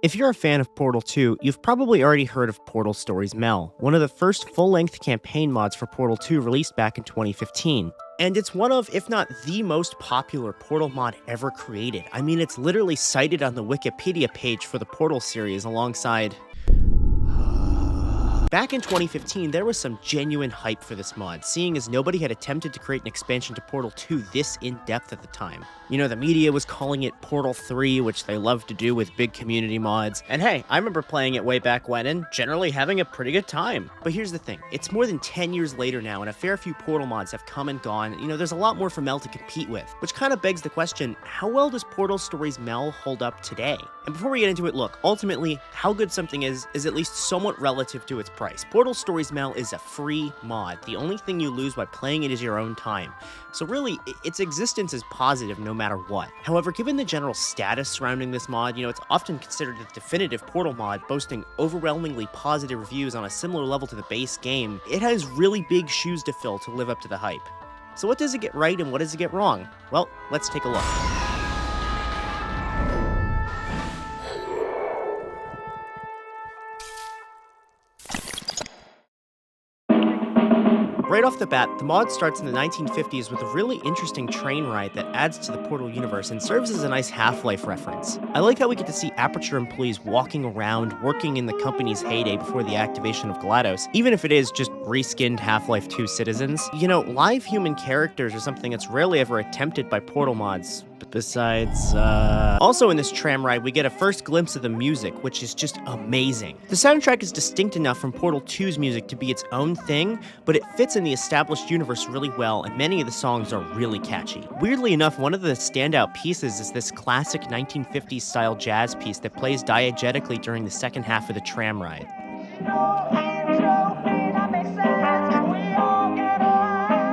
If you're a fan of Portal 2, you've probably already heard of Portal Stories Mel, one of the first full-length campaign mods for Portal 2 released back in 2015. And it's one of, if not the most popular Portal mod ever created. I mean, it's literally cited on the Wikipedia page for the Portal series alongside... Back in 2015, there was some genuine hype for this mod, seeing as nobody had attempted to create an expansion to Portal 2 this in-depth at the time. You know, the media was calling it Portal 3, which they love to do with big community mods. And hey, I remember playing it way back when and generally having a pretty good time. But here's the thing, it's more than 10 years later now and a fair few Portal mods have come and gone. You know, there's a lot more for Mel to compete with, which kind of begs the question, how well does Portal Stories Mel hold up today? And before we get into it, look, ultimately, how good something is at least somewhat relative to its price. Portal Stories Mel is a free mod. The only thing you lose by playing it is your own time. So really, its existence is positive no matter what. However, given the general status surrounding this mod, you know, it's often considered a definitive Portal mod, boasting overwhelmingly positive reviews on a similar level to the base game. It has really big shoes to fill to live up to the hype. So what does it get right and what does it get wrong? Well, let's take a look. Right off the bat, the mod starts in the 1950s with a really interesting train ride that adds to the Portal universe and serves as a nice Half-Life reference. I like how we get to see Aperture employees walking around, working in the company's heyday before the activation of GLaDOS, even if it is just reskinned Half-Life 2 citizens. You know, live human characters are something that's rarely ever attempted by Portal mods. Besides, Also in this tram ride, we get a first glimpse of the music, which is just amazing. The soundtrack is distinct enough from Portal 2's music to be its own thing, but it fits in the established universe really well, and many of the songs are really catchy. Weirdly enough, one of the standout pieces is this classic 1950s style jazz piece that plays diegetically during the second half of the tram ride.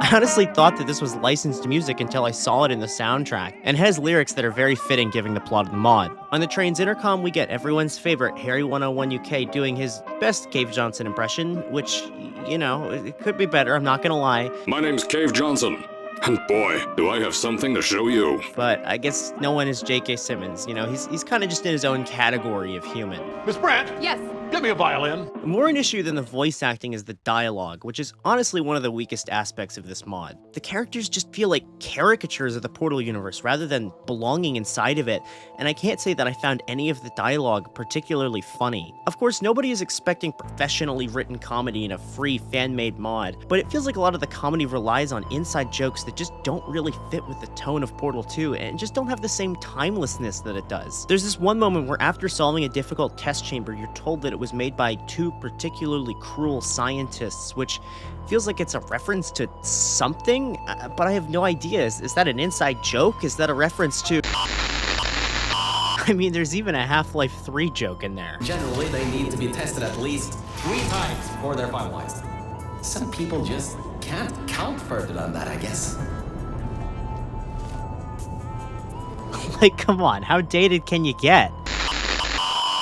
I honestly thought that this was licensed music until I saw it in the soundtrack, and has lyrics that are very fitting given the plot of the mod. On the train's intercom, we get everyone's favorite Harry 101 UK doing his best Cave Johnson impression, which, you know, it could be better, I'm not gonna lie. My name's Cave Johnson, and boy, do I have something to show you. But I guess no one is J.K. Simmons, you know, he's kind of just in his own category of human. Miss Brandt? Yes. Get me a violin. More an issue than the voice acting is the dialogue, which is honestly one of the weakest aspects of this mod. The characters just feel like caricatures of the Portal universe rather than belonging inside of it, and I can't say that I found any of the dialogue particularly funny. Of course, nobody is expecting professionally written comedy in a free fan-made mod, but it feels like a lot of the comedy relies on inside jokes that just don't really fit with the tone of Portal 2 and just don't have the same timelessness that it does. There's this one moment where after solving a difficult test chamber, you're told that it was made by two particularly cruel scientists, which feels like it's a reference to something, but I have no idea. Is that an inside joke? Is that a reference to... I mean, there's even a Half-Life 3 joke in there. Generally, they need to be tested at least 3 times before they're finalized. Some people just can't count further than that, I guess. Like, come on, how dated can you get?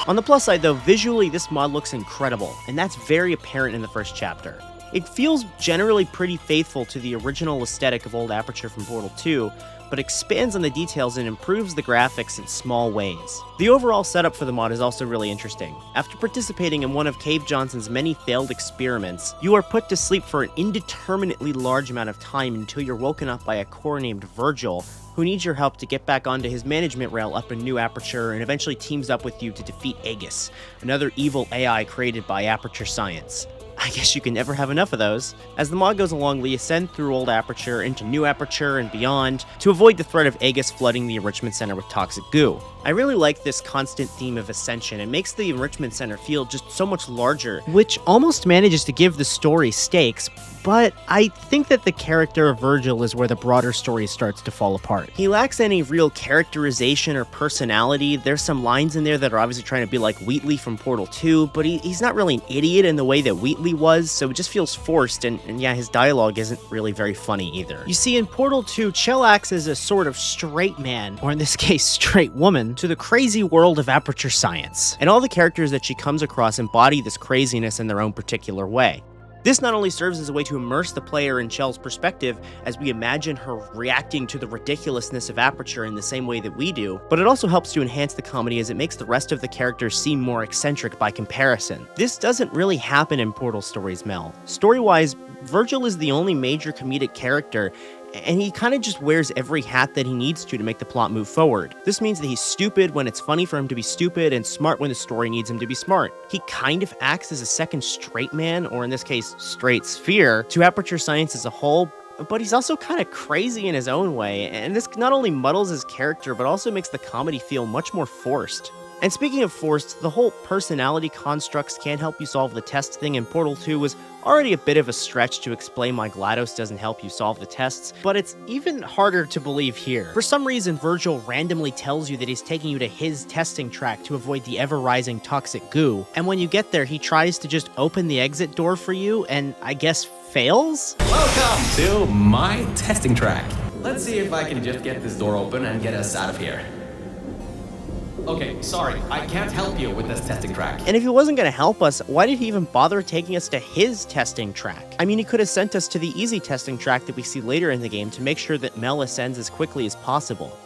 On the plus side though, visually this mod looks incredible, and that's very apparent in the first chapter. It feels generally pretty faithful to the original aesthetic of old Aperture from Portal 2, but expands on the details and improves the graphics in small ways. The overall setup for the mod is also really interesting. After participating in one of Cave Johnson's many failed experiments, you are put to sleep for an indeterminately large amount of time until you're woken up by a core named Virgil, who needs your help to get back onto his management rail up in New Aperture and eventually teams up with you to defeat Aegis, another evil AI created by Aperture Science. I guess you can never have enough of those. As the mod goes along, we ascend through Old Aperture into New Aperture and beyond to avoid the threat of Aegis flooding the Enrichment Center with toxic goo. I really like this constant theme of ascension. It makes the Enrichment Center feel just so much larger, which almost manages to give the story stakes, but I think that the character of Virgil is where the broader story starts to fall apart. He lacks any real characterization or personality. There's some lines in there that are obviously trying to be like Wheatley from Portal 2, but he's not really an idiot in the way that Wheatley was, so it just feels forced, and yeah, his dialogue isn't really very funny either. You see, in Portal 2, Chell acts as a sort of straight man, or in this case, straight woman, to the crazy world of Aperture Science, and all the characters that she comes across embody this craziness in their own particular way. This not only serves as a way to immerse the player in Chell's perspective as we imagine her reacting to the ridiculousness of Aperture in the same way that we do, but it also helps to enhance the comedy as it makes the rest of the characters seem more eccentric by comparison. This doesn't really happen in Portal Stories, Mel. Story-wise, Virgil is the only major comedic character, and he kind of just wears every hat that he needs to make the plot move forward. This means that he's stupid when it's funny for him to be stupid, and smart when the story needs him to be smart. He kind of acts as a second straight man, or in this case, straight sphere, to Aperture Science as a whole, but he's also kind of crazy in his own way, and this not only muddles his character, but also makes the comedy feel much more forced. And speaking of forced, the whole personality constructs can't help you solve the test thing in Portal 2 was already a bit of a stretch to explain why GLaDOS doesn't help you solve the tests, but it's even harder to believe here. For some reason, Virgil randomly tells you that he's taking you to his testing track to avoid the ever-rising toxic goo, and when you get there, he tries to just open the exit door for you, and I guess fails? Welcome to my testing track. Let's see if I can just get this door open and get us out of here. Okay, sorry, I can't help you with this testing track. And if he wasn't going to help us, why did he even bother taking us to his testing track? I mean, he could have sent us to the easy testing track that we see later in the game to make sure that Mel ascends as quickly as possible.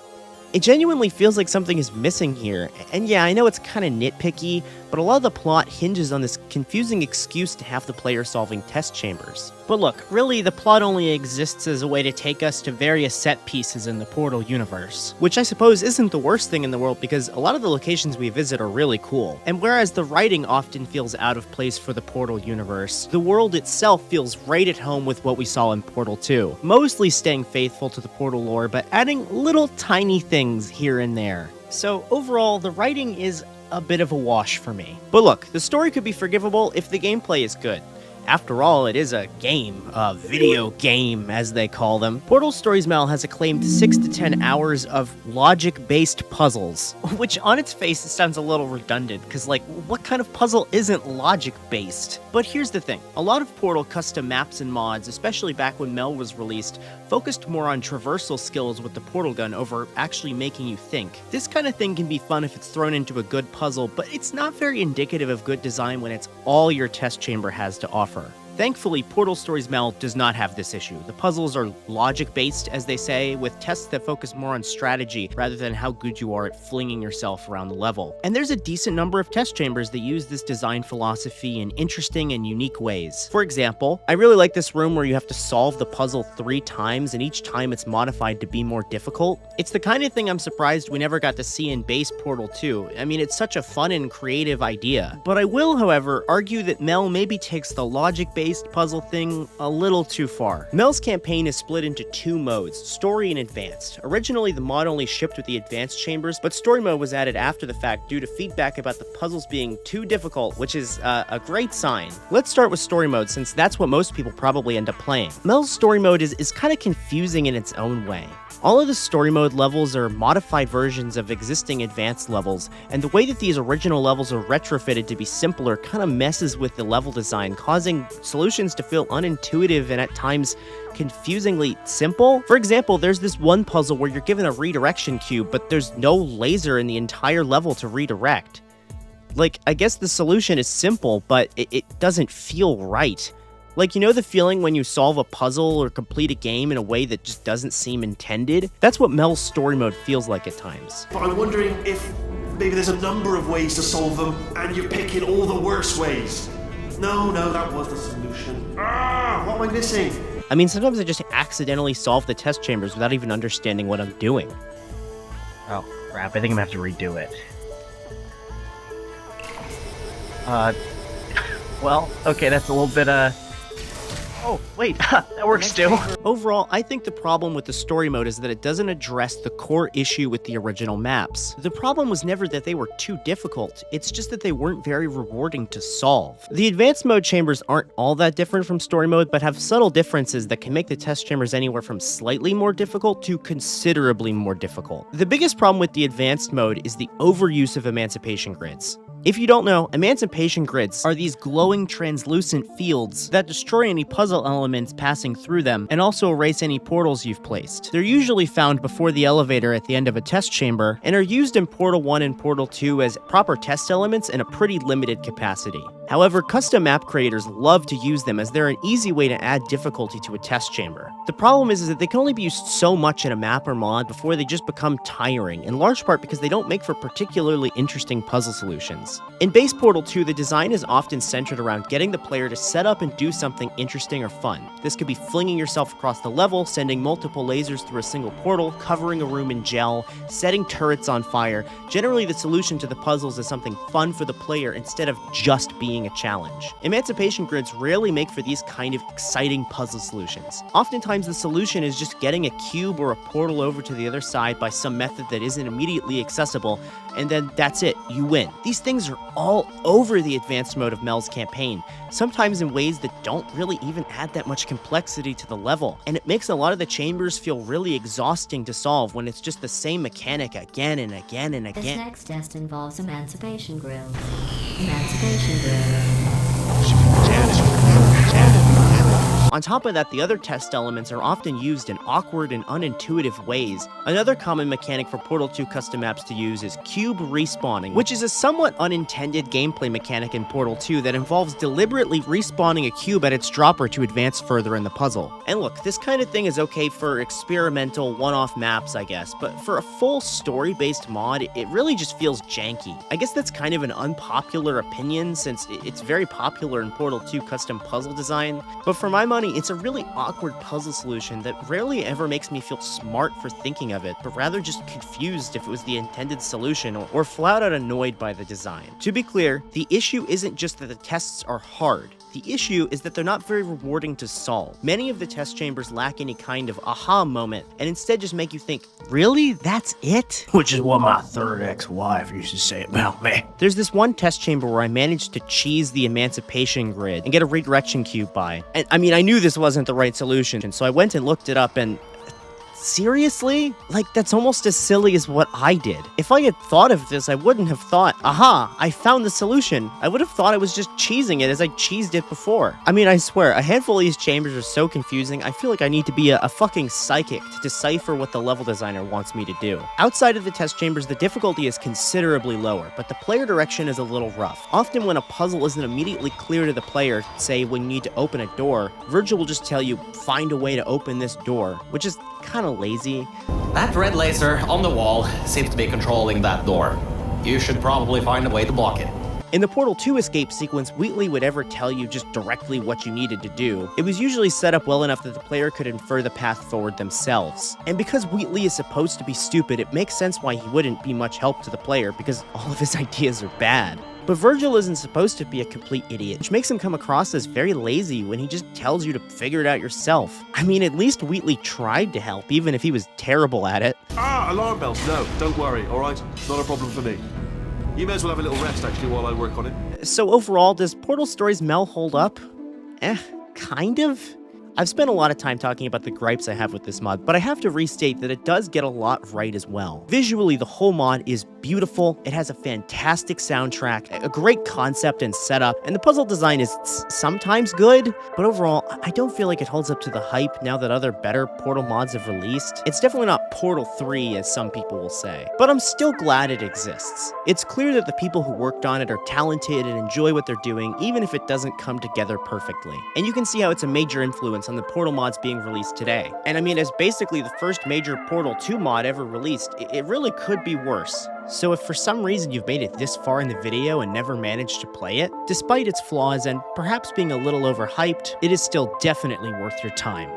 It genuinely feels like something is missing here, and yeah, I know it's kind of nitpicky, but a lot of the plot hinges on this confusing excuse to have the player solving test chambers. But look, really the plot only exists as a way to take us to various set pieces in the Portal universe, which I suppose isn't the worst thing in the world because a lot of the locations we visit are really cool. And whereas the writing often feels out of place for the Portal universe, the world itself feels right at home with what we saw in Portal 2, mostly staying faithful to the Portal lore, but adding little tiny things here and there. So overall, the writing is a bit of a wash for me. But look, the story could be forgivable if the gameplay is good. After all, it is a game, a video game, as they call them. Portal Stories Mel has acclaimed 6 to 10 hours of logic-based puzzles, which on its face it sounds a little redundant, because like, what kind of puzzle isn't logic-based? But here's the thing, a lot of Portal custom maps and mods, especially back when Mel was released, focused more on traversal skills with the portal gun over actually making you think. This kind of thing can be fun if it's thrown into a good puzzle, but it's not very indicative of good design when it's all your test chamber has to offer. Thankfully, Portal Stories Mel does not have this issue. The puzzles are logic-based, as they say, with tests that focus more on strategy rather than how good you are at flinging yourself around the level. And there's a decent number of test chambers that use this design philosophy in interesting and unique ways. For example, I really like this room where you have to solve the puzzle 3 times, and each time it's modified to be more difficult. It's the kind of thing I'm surprised we never got to see in base Portal 2. I mean, it's such a fun and creative idea. But I will, however, argue that Mel maybe takes the logic-based puzzle thing a little too far. Mel's campaign is split into 2 modes, story and advanced. Originally, the mod only shipped with the advanced chambers, but story mode was added after the fact due to feedback about the puzzles being too difficult, which is a great sign. Let's start with story mode, since that's what most people probably end up playing. Mel's story mode is kind of confusing in its own way. All of the story mode levels are modified versions of existing advanced levels, and the way that these original levels are retrofitted to be simpler kind of messes with the level design, causing solutions to feel unintuitive and at times confusingly simple. For example, there's this one puzzle where you're given a redirection cube, but there's no laser in the entire level to redirect. Like, I guess the solution is simple, but it doesn't feel right. Like, you know the feeling when you solve a puzzle or complete a game in a way that just doesn't seem intended? That's what Mel's story mode feels like at times. But I'm wondering if maybe there's a number of ways to solve them, and you're picking all the worst ways. No, that was the solution. What am I missing? I mean, sometimes I just accidentally solve the test chambers without even understanding what I'm doing. Oh, crap, I think I'm gonna have to redo it. Well, okay, that's a little bit, Oh, wait, that works too. Overall, I think the problem with the story mode is that it doesn't address the core issue with the original maps. The problem was never that they were too difficult, it's just that they weren't very rewarding to solve. The advanced mode chambers aren't all that different from story mode, but have subtle differences that can make the test chambers anywhere from slightly more difficult to considerably more difficult. The biggest problem with the advanced mode is the overuse of emancipation grids. If you don't know, emancipation grids are these glowing translucent fields that destroy any puzzle elements passing through them and also erase any portals you've placed. They're usually found before the elevator at the end of a test chamber and are used in Portal 1 and Portal 2 as proper test elements in a pretty limited capacity. However, custom map creators love to use them as they're an easy way to add difficulty to a test chamber. The problem is that they can only be used so much in a map or mod before they just become tiring, in large part because they don't make for particularly interesting puzzle solutions. In base Portal 2, the design is often centered around getting the player to set up and do something interesting or fun. This could be flinging yourself across the level, sending multiple lasers through a single portal, covering a room in gel, setting turrets on fire. Generally, the solution to the puzzles is something fun for the player instead of just being a challenge. Emancipation grids rarely make for these kind of exciting puzzle solutions. Oftentimes, the solution is just getting a cube or a portal over to the other side by some method that isn't immediately accessible, and then that's it, you win. These things are all over the advanced mode of Mel's campaign, sometimes in ways that don't really even add that much complexity to the level, and it makes a lot of the chambers feel really exhausting to solve when it's just the same mechanic again and again and This again. next test involves Emancipation Grills. Emancipation Grills. On top of that, the other test elements are often used in awkward and unintuitive ways. Another common mechanic for Portal 2 custom maps to use is cube respawning, which is a somewhat unintended gameplay mechanic in Portal 2 that involves deliberately respawning a cube at its dropper to advance further in the puzzle. And look, this kind of thing is okay for experimental one-off maps, I guess, but for a full story-based mod, it really just feels janky. I guess that's kind of an unpopular opinion since it's very popular in Portal 2 custom puzzle design, but for my money, it's a really awkward puzzle solution that rarely ever makes me feel smart for thinking of it, but rather just confused if it was the intended solution or flat out annoyed by the design. To be clear, the issue isn't just that the tests are hard. The issue is that they're not very rewarding to solve. Many of the test chambers lack any kind of aha moment, and instead just make you think, really? That's it? Which is what my third ex-wife used to say about me. There's this one test chamber where I managed to cheese the Emancipation grid and get a redirection cube by. And I mean, I knew this wasn't the right solution, so I went and looked it up and... seriously? Like, that's almost as silly as what I did. If I had thought of this, I wouldn't have thought, aha, I found the solution. I would have thought I was just cheesing it as I cheesed it before. I mean, I swear, a handful of these chambers are so confusing, I feel like I need to be a fucking psychic to decipher what the level designer wants me to do. Outside of the test chambers, the difficulty is considerably lower, but the player direction is a little rough. Often when a puzzle isn't immediately clear to the player, say when you need to open a door, Virgil will just tell you, find a way to open this door, which is kind of lazy. That red laser on the wall seems to be controlling that door. You should probably find a way to block it. In the Portal 2 escape sequence, Wheatley would ever tell you just directly what you needed to do. It was usually set up well enough that the player could infer the path forward themselves. And because Wheatley is supposed to be stupid, it makes sense why he wouldn't be much help to the player, because all of his ideas are bad. But Virgil isn't supposed to be a complete idiot, which makes him come across as very lazy when he just tells you to figure it out yourself. I mean, at least Wheatley tried to help, even if he was terrible at it. Ah, alarm bells. No, don't worry, alright? Not a problem for me. You may as well have a little rest, actually, while I work on it. So overall, does Portal Stories Mel hold up? Kind of? I've spent a lot of time talking about the gripes I have with this mod, but I have to restate that it does get a lot right as well. Visually, the whole mod is beautiful, it has a fantastic soundtrack, a great concept and setup, and the puzzle design is sometimes good, but overall, I don't feel like it holds up to the hype now that other better Portal mods have released. It's definitely not Portal 3, as some people will say, but I'm still glad it exists. It's clear that the people who worked on it are talented and enjoy what they're doing, even if it doesn't come together perfectly. And you can see how it's a major influence on the Portal mods being released today. And I mean, as basically the first major Portal 2 mod ever released, it really could be worse. So if for some reason you've made it this far in the video and never managed to play it, despite its flaws and perhaps being a little overhyped, it is still definitely worth your time.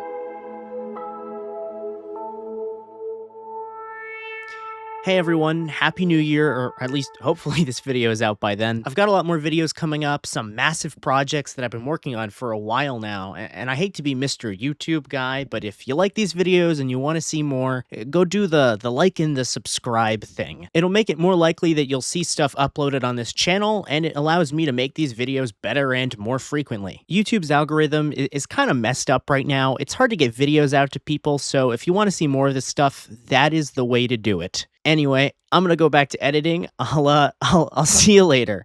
Hey everyone, Happy New Year, or at least hopefully this video is out by then. I've got a lot more videos coming up, some massive projects that I've been working on for a while now, and I hate to be Mr. YouTube guy, but if you like these videos and you want to see more, go do the like and the subscribe thing. It'll make it more likely that you'll see stuff uploaded on this channel, and it allows me to make these videos better and more frequently. YouTube's algorithm is kind of messed up right now. It's hard to get videos out to people, so if you want to see more of this stuff, that is the way to do it. Anyway, I'm gonna go back to editing. I'll see you later.